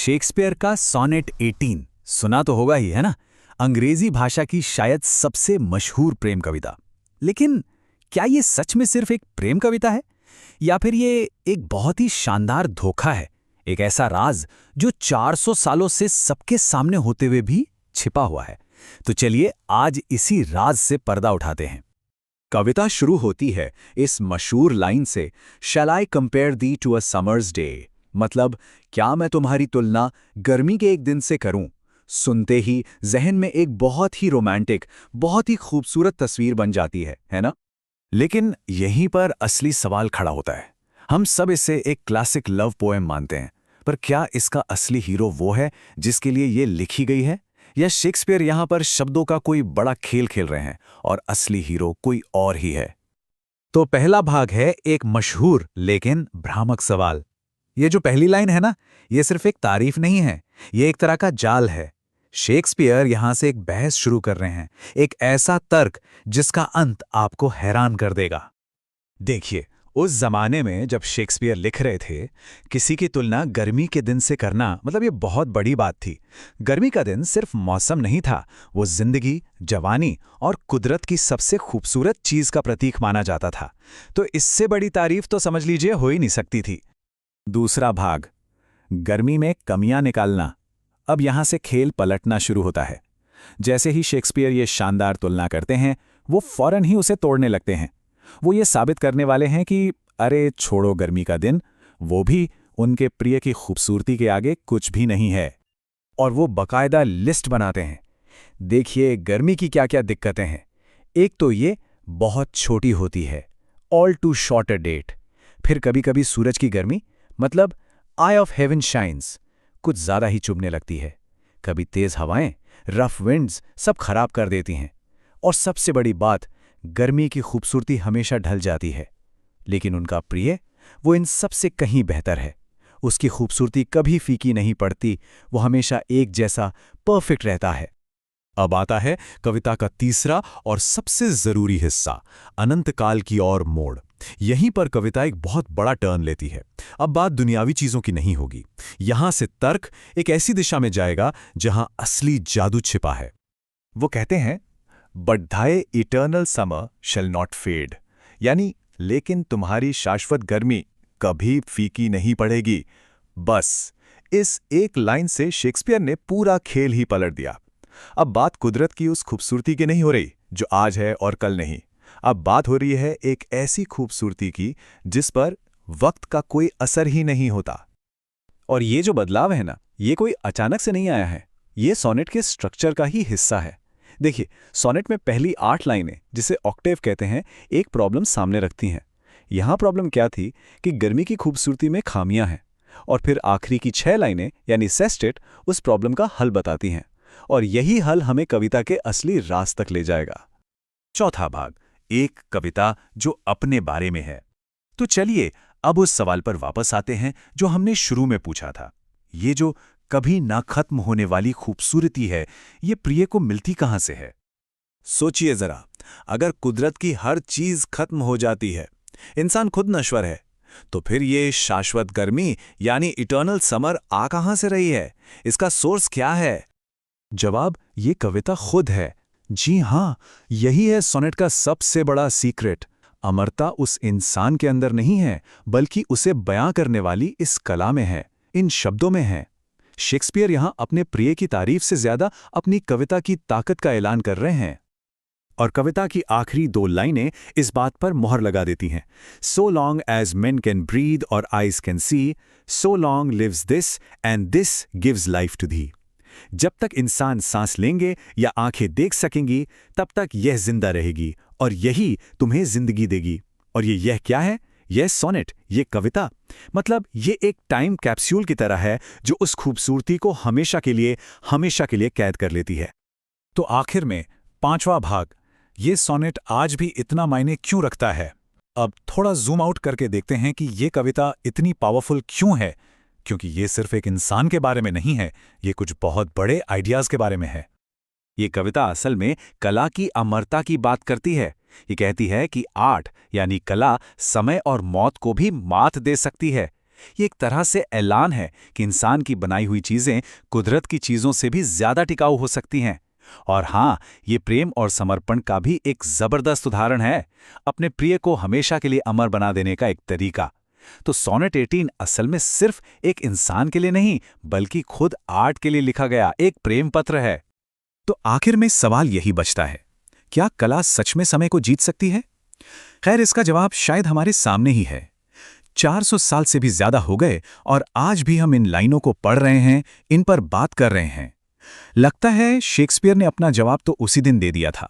Shakespeare का sonnet 18 सुना तो होगा ही, है ना? अंग्रेजी भाषा की शायद सबसे मशहूर प्रेम कविता। लेकिन क्या ये सच में सिर्फ एक प्रेम कविता है, या फिर ये एक बहुत ही शानदार धोखा है, एक ऐसा राज जो 400 सालों से सबके सामने होते हुए भी छिपा हुआ है? तो चलिए आज इसी राज से पर्दा उठाते हैं। कविता शुरू होती है इस मशहूर लाइन से, shall I compare thee to a summer's day, मतलब क्या मैं तुम्हारी तुलना गर्मी के एक दिन से करूं। सुनते ही जहन में एक बहुत ही रोमांटिक, बहुत ही खूबसूरत तस्वीर बन जाती है ना? लेकिन यहीं पर असली सवाल खड़ा होता है। हम सब इसे एक क्लासिक लव पोएम मानते हैं, पर क्या इसका असली हीरो वो है जिसके लिए ये लिखी गई है, या शेक्सपियर यहां पर शब्दों का कोई बड़ा खेल खेल रहे हैं और असली हीरो कोई और ही है? तो पहला भाग है एक मशहूर लेकिन भ्रामक सवाल। ये जो पहली लाइन है ना, ये सिर्फ एक तारीफ नहीं है, ये एक तरह का जाल है। शेक्सपियर यहां से एक बहस शुरू कर रहे हैं, एक ऐसा तर्क जिसका अंत आपको हैरान कर देगा। देखिए, उस जमाने में जब शेक्सपियर लिख रहे थे, किसी की तुलना गर्मी के दिन से करना मतलब ये बहुत बड़ी बात थी। गर्मी का दिन सिर्फ मौसम नहीं था, वो जिंदगी, जवानी और कुदरत की सबसे खूबसूरत चीज का प्रतीक माना जाता था। तो इससे बड़ी तारीफ तो समझ लीजिए हो ही नहीं सकती थी। दूसरा भाग, गर्मी में कमियां निकालना। अब यहां से खेल पलटना शुरू होता है। जैसे ही शेक्सपियर ये शानदार तुलना करते हैं, वो फौरन ही उसे तोड़ने लगते हैं। वो ये साबित करने वाले हैं कि अरे छोड़ो गर्मी का दिन, वो भी उनके प्रिय की खूबसूरती के आगे कुछ भी नहीं है। और वो बकायदा लिस्ट बनाते हैं। देखिए गर्मी की क्या क्या दिक्कतें हैं। एक तो ये बहुत छोटी होती है, all too short a date. फिर कभी कभी सूरज की गर्मी मतलब आई ऑफ हेवन शाइन्स कुछ ज्यादा ही चुभने लगती है। कभी तेज हवाएं, रफ विंड्स सब खराब कर देती हैं। और सबसे बड़ी बात, गर्मी की खूबसूरती हमेशा ढल जाती है। लेकिन उनका प्रिय, वो इन सब से कहीं बेहतर है। उसकी खूबसूरती कभी फीकी नहीं पड़ती, वो हमेशा एक जैसा परफेक्ट रहता है। अब आता है कविता का तीसरा और सबसे जरूरी हिस्सा, अनंत काल की ओर मोड़। यहीं पर कविता एक बहुत बड़ा टर्न लेती है। अब बात दुनियावी चीजों की नहीं होगी। यहां से तर्क एक ऐसी दिशा में जाएगा जहां असली जादू छिपा है। वो कहते हैं, but thy eternal summer shall not fade, यानी लेकिन तुम्हारी शाश्वत गर्मी कभी फीकी नहीं पड़ेगी। बस इस एक लाइन से शेक्सपियर ने पूरा खेल ही पलट दिया। अब बात कुदरत की उस खूबसूरती की नहीं हो रही जो आज है और कल नहीं। अब बात हो रही है एक ऐसी खूबसूरती की जिस पर वक्त का कोई असर ही नहीं होता। और ये जो बदलाव है ना, ये कोई अचानक से नहीं आया है, ये सोनेट के स्ट्रक्चर का ही हिस्सा है। देखिए, सोनेट में पहली 8 लाइनें, जिसे ऑक्टेव कहते हैं, एक प्रॉब्लम सामने रखती हैं। यहां प्रॉब्लम क्या थी कि गर्मी की खूबसूरती में खामियां हैं। और फिर आखिरी की 6 लाइनें यानी सेस्टेट उस प्रॉब्लम का हल बताती हैं। और यही हल हमें कविता के असली राज तक ले जाएगा। चौथा भाग, एक कविता जो अपने बारे में है। तो चलिए अब उस सवाल पर वापस आते हैं जो हमने शुरू में पूछा था। ये जो कभी ना खत्म होने वाली खूबसूरती है, ये प्रिय को मिलती कहां से है? सोचिए जरा, अगर कुदरत की हर चीज खत्म हो जाती है, इंसान खुद नश्वर है, तो फिर ये शाश्वत गर्मी यानी इटर्नल समर आ कहां से रही है? इसका सोर्स क्या है? जवाब ये कविता खुद है। जी हां, यही है सोनेट का सबसे बड़ा सीक्रेट। अमरता उस इंसान के अंदर नहीं है, बल्कि उसे बयां करने वाली इस कला में है, इन शब्दों में है। शेक्सपियर यहां अपने प्रिय की तारीफ से ज्यादा अपनी कविता की ताकत का ऐलान कर रहे हैं। और कविता की आखिरी 2 लाइनें इस बात पर मोहर लगा देती हैं। So long as men can breathe or eyes can see, so long lives this and this gives life to thee. जब तक इंसान सांस लेंगे या आंखें देख सकेंगी, तब तक यह जिंदा रहेगी और यही तुम्हें जिंदगी देगी। और यह क्या है? यह सोनेट, ये कविता, मतलब ये एक टाइम कैप्सूल की तरह है जो उस खूबसूरती को हमेशा के लिए कैद कर लेती है। तो आखिर में 5वां भाग, ये सोनेट आज भी इतना मायने क्यों रखता है? अब थोड़ा जूम आउट करके देखते हैं कि ये कविता इतनी पावरफुल क्यों है। क्योंकि ये सिर्फ एक इंसान के बारे में नहीं है, ये कुछ बहुत बड़े आइडियाज के बारे में है। ये कविता असल में कला की अमरता की बात करती है। ये कहती है कि आर्ट यानी कला समय और मौत को भी मात दे सकती है। ये एक तरह से ऐलान है कि इंसान की बनाई हुई चीजें कुदरत की चीजों से भी ज्यादा टिकाऊ हो सकती हैं। और हाँ, ये प्रेम और समर्पण का भी एक जबरदस्त उदाहरण है, अपने प्रिय को हमेशा के लिए अमर बना देने का एक तरीका। तो सोनेट 18 असल में सिर्फ एक इंसान के लिए नहीं, बल्कि खुद आर्ट के लिए लिखा गया एक प्रेम पत्र है। तो आखिर में सवाल यही बचता है, क्या कला सच में समय को जीत सकती है? खैर, इसका जवाब शायद हमारे सामने ही है। 400 साल से भी ज्यादा हो गए और आज भी हम इन लाइनों को पढ़ रहे हैं, इन पर बात कर रहे हैं। लगता है शेक्सपियर ने अपना जवाब तो उसी दिन दे दिया था।